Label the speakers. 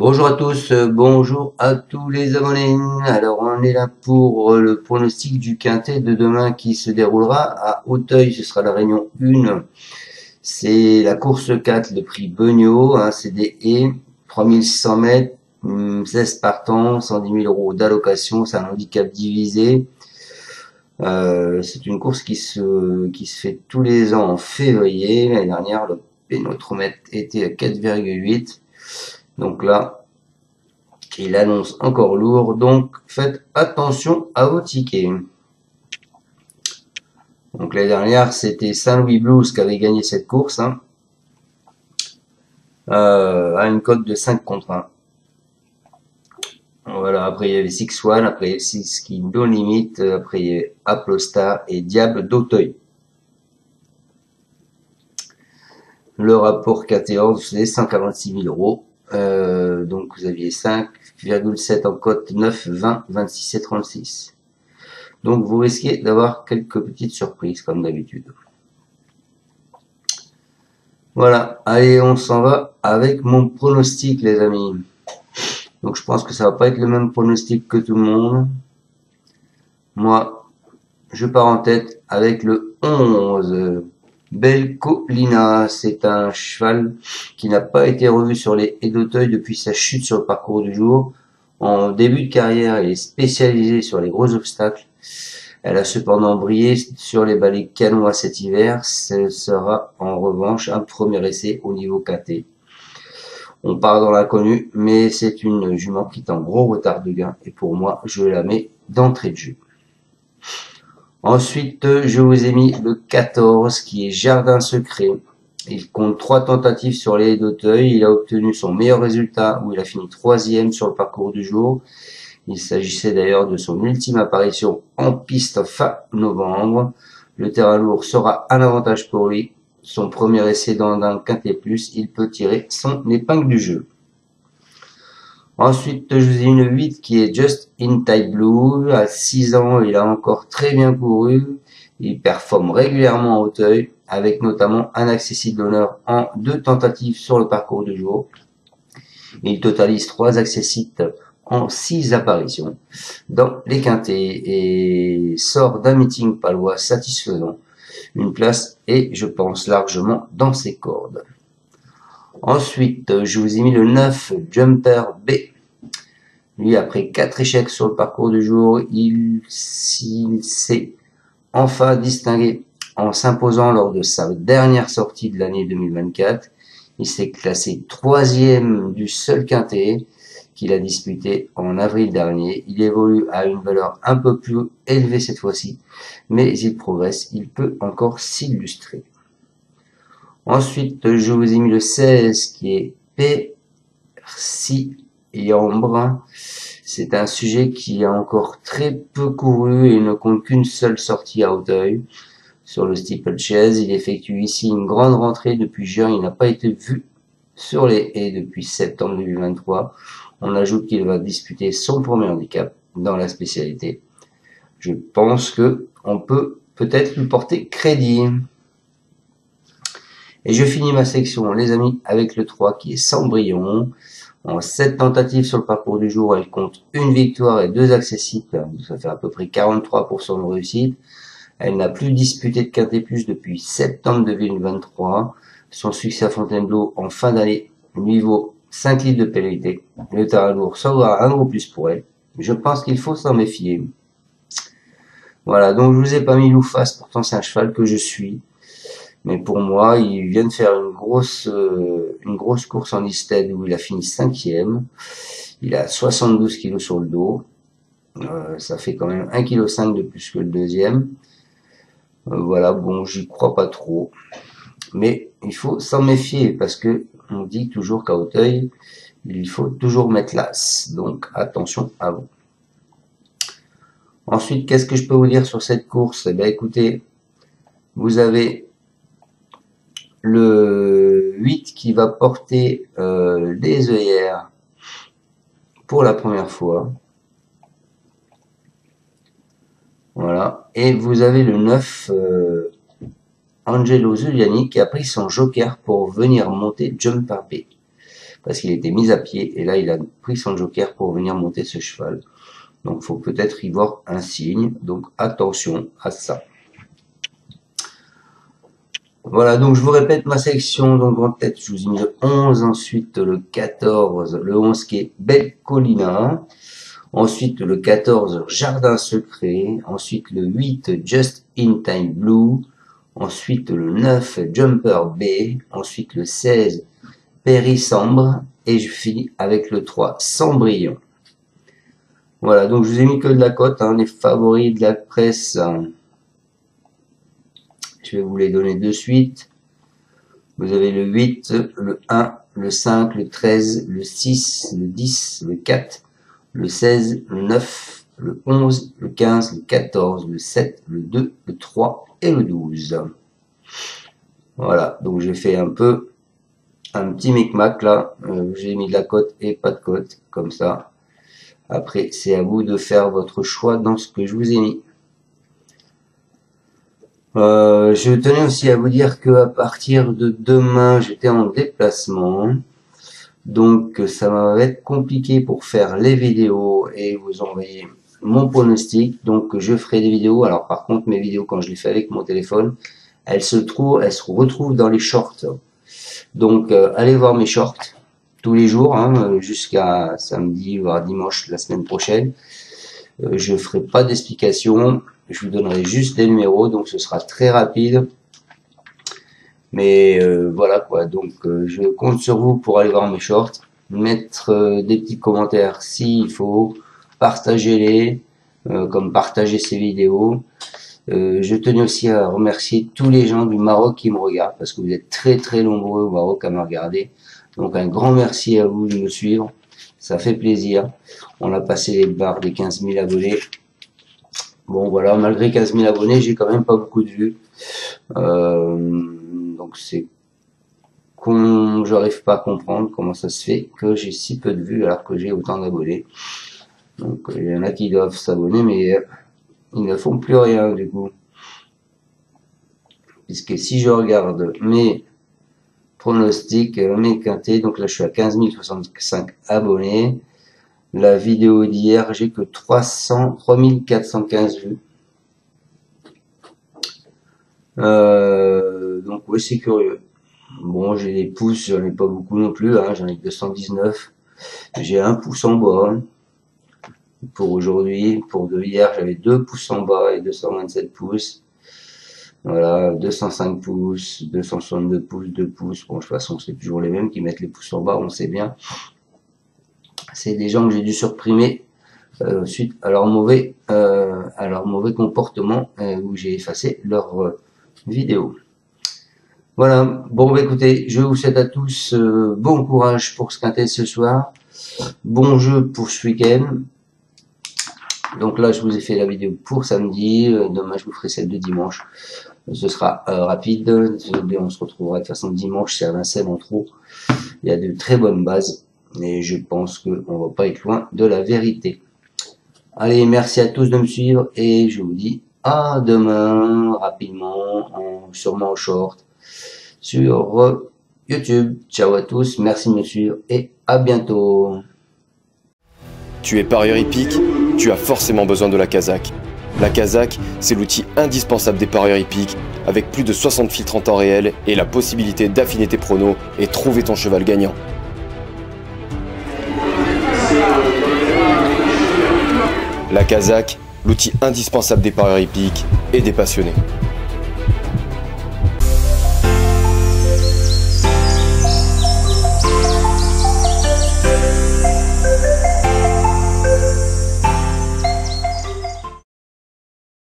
Speaker 1: Bonjour à tous, bonjour à tous les abonnés. Alors on est là pour le pronostic du quintet de demain qui se déroulera à Auteuil. Ce sera la réunion 1. C'est la course 4, le prix Beugnot, c'est des haies, 3600 mètres, 16 partants, 110 000 euros d'allocation, c'est un handicap divisé. C'est une course qui se fait tous les ans en février. L'année dernière, le pénotromètre était à 4,8. Donc là, il annonce encore lourd, donc faites attention à vos tickets. Donc l'année dernière, c'était Saint-Louis Blues qui avait gagné cette course, à une cote de 5 contre 1. Voilà, après il y avait Six One, après il y avait Six qui No Limit, après il y avait Aplostar et Diable d'Auteuil. Le rapport 14, c'est 146 000 euros. Donc vous aviez 5,7 en cote, 9, 20, 26 et 36. Donc vous risquez d'avoir quelques petites surprises comme d'habitude. Voilà, allez, on s'en va avec mon pronostic les amis. Donc je pense que ça va pas être le même pronostic que tout le monde. Moi, je pars en tête avec le 11. Belcolina, c'est un cheval qui n'a pas été revu sur les haies d'Auteuil depuis sa chute sur le parcours du jour. En début de carrière, elle est spécialisée sur les gros obstacles. Elle a cependant brillé sur les balais canois cet hiver. Ce sera en revanche un premier essai au niveau KT. On part dans l'inconnu, mais c'est une jument qui est en gros retard de gain. Et pour moi, je la mets d'entrée de jeu. Ensuite, je vous ai mis le 14 qui est Jardin Secret. Il compte 3 tentatives sur les haies d'Auteuil. Il a obtenu son meilleur résultat où il a fini 3e sur le parcours du jour. Il s'agissait d'ailleurs de son ultime apparition en piste fin novembre. Le terrain lourd sera un avantage pour lui. Son premier essai dans un quintet plus, il peut tirer son épingle du jeu. Ensuite, je vous ai une 8 qui est Just in Type Blue. À 6 ans, il a encore très bien couru. Il performe régulièrement en Auteuil, avec notamment un accessible d'honneur en 2 tentatives sur le parcours du jour. Il totalise 3 accessibles en 6 apparitions dans les quintets et sort d'un meeting palois satisfaisant. Une place est, je pense, largement dans ses cordes. Ensuite, je vous ai mis le 9, Jumper B. Lui, après 4 échecs sur le parcours du jour, il s'est enfin distingué en s'imposant lors de sa dernière sortie de l'année 2024. Il s'est classé 3e du seul quintet qu'il a disputé en avril dernier. Il évolue à une valeur un peu plus élevée cette fois-ci, mais il progresse, il peut encore s'illustrer. Ensuite, je vous ai mis le 16 qui est Persiliambre. C'est un sujet qui a encore très peu couru et ne compte qu'une seule sortie à Auteuil. Sur le steeplechase, il effectue ici une grande rentrée depuis juin. Il n'a pas été vu sur les haies depuis septembre 2023. On ajoute qu'il va disputer son premier handicap dans la spécialité. Je pense que on peut peut-être lui porter crédit. Et je finis ma section, les amis, avec le 3 qui est Cendrillon. En 7 tentatives sur le parcours du jour, elle compte une victoire et 2 accessibles. Ça fait à peu près 43% de réussite. Elle n'a plus disputé de quintet plus depuis septembre 2023. Son succès à Fontainebleau en fin d'année lui vaut 5 litres de pénalité. Le terrain lourd sera un gros plus pour elle. Je pense qu'il faut s'en méfier. Voilà, donc je vous ai pas mis Loufas, pourtant c'est un cheval que je suis. Mais pour moi, il vient de faire une grosse course en Isted où il a fini 5e. Il a 72 kg sur le dos. Ça fait quand même 1,5 kg de plus que le deuxième. Voilà, bon, j'y crois pas trop. Mais il faut s'en méfier parce que on dit toujours qu'à Auteuil, il faut toujours mettre l'as. Donc attention à vous. Ensuite, qu'est-ce que je peux vous dire sur cette course? Eh bien, écoutez, vous avez le 8 qui va porter les œillères pour la première fois. Voilà. Et vous avez le 9 Angelo Zuliani qui a pris son joker pour venir monter Jumper B. parce qu'il était mis à pied, et là il a pris son joker pour venir monter ce cheval. Donc faut peut-être y voir un signe, donc attention à ça. Voilà, donc je vous répète ma sélection, donc en tête je vous ai mis le 11, ensuite le 14, le 11 qui est Belle Collina, ensuite le 14 Jardin Secret, ensuite le 8 Just in Time Blue, ensuite le 9 Jumper Bay, ensuite le 16 Périssambre, et je finis avec le 3 Cendrillon. Voilà, donc je vous ai mis que de la cote, hein, les favoris de la presse. Je vais vous les donner de suite. Vous avez le 8, le 1, le 5, le 13, le 6, le 10, le 4, le 16, le 9, le 11, le 15, le 14, le 7, le 2, le 3 et le 12. Voilà, donc j'ai fait un petit micmac là. J'ai mis de la cote et pas de cote, comme ça. Après, c'est à vous de faire votre choix dans ce que je vous ai mis. Je tenais aussi à vous dire que à partir de demain, j'étais en déplacement. Donc, ça va être compliqué pour faire les vidéos et vous envoyer mon pronostic. Donc, je ferai des vidéos. Alors, par contre, mes vidéos, quand je les fais avec mon téléphone, elles se retrouvent dans les shorts. Donc, allez voir mes shorts tous les jours, hein, jusqu'à samedi, voire dimanche la semaine prochaine. Je ferai pas d'explication, je vous donnerai juste les numéros, donc ce sera très rapide. Mais voilà quoi, donc je compte sur vous pour aller voir mes shorts, mettre des petits commentaires s'il faut, partagez-les, comme partager ces vidéos. Je tenais aussi à remercier tous les gens du Maroc qui me regardent, parce que vous êtes très très nombreux au Maroc à me regarder. Donc un grand merci à vous de me suivre, ça fait plaisir. On a passé les barres des 15 000 abonnés. Bon voilà, malgré 15 000 abonnés, j'ai quand même pas beaucoup de vues. Donc c'est j'arrive pas à comprendre comment ça se fait que j'ai si peu de vues alors que j'ai autant d'abonnés. Donc il y en a qui doivent s'abonner, mais ils ne font plus rien du coup. Puisque si je regarde mes pronostics, mes quintés, donc là je suis à 15 065 abonnés. La vidéo d'hier, j'ai que 3415 vues. Donc oui, c'est curieux. Bon, j'ai des pouces, j'en ai pas beaucoup non plus, hein, j'en ai 219. J'ai un pouce en bas. Pour aujourd'hui, pour hier, j'avais 2 pouces en bas et 227 pouces. Voilà, 205 pouces, 262 pouces, 2 pouces. Bon, de toute façon, c'est toujours les mêmes qui mettent les pouces en bas, on sait bien. C'est des gens que j'ai dû supprimer suite à leur mauvais comportement où j'ai effacé leur vidéo. Voilà, bon bah écoutez, je vous souhaite à tous bon courage pour ce quintet ce soir. Bon jeu pour ce week-end. Donc là, je vous ai fait la vidéo pour samedi. Demain, je vous ferai celle de dimanche. Ce sera rapide. On se retrouvera de toute façon dimanche, c'est à Vincennes en trop. Il y a de très bonnes bases. Et je pense qu'on va pas être loin de la vérité. Allez, merci à tous de me suivre. Et je vous dis à demain, rapidement, sûrement en short, sur YouTube. Ciao à tous, merci de me suivre et à bientôt.
Speaker 2: Tu es parieur hippique, tu as forcément besoin de la Kazakh. La Kazakh, c'est l'outil indispensable des parieurs hippiques, avec plus de 60 filtres en temps réel et la possibilité d'affiner tes pronos et trouver ton cheval gagnant. La Kazakh, l'outil indispensable des parieurs hippiques et des passionnés.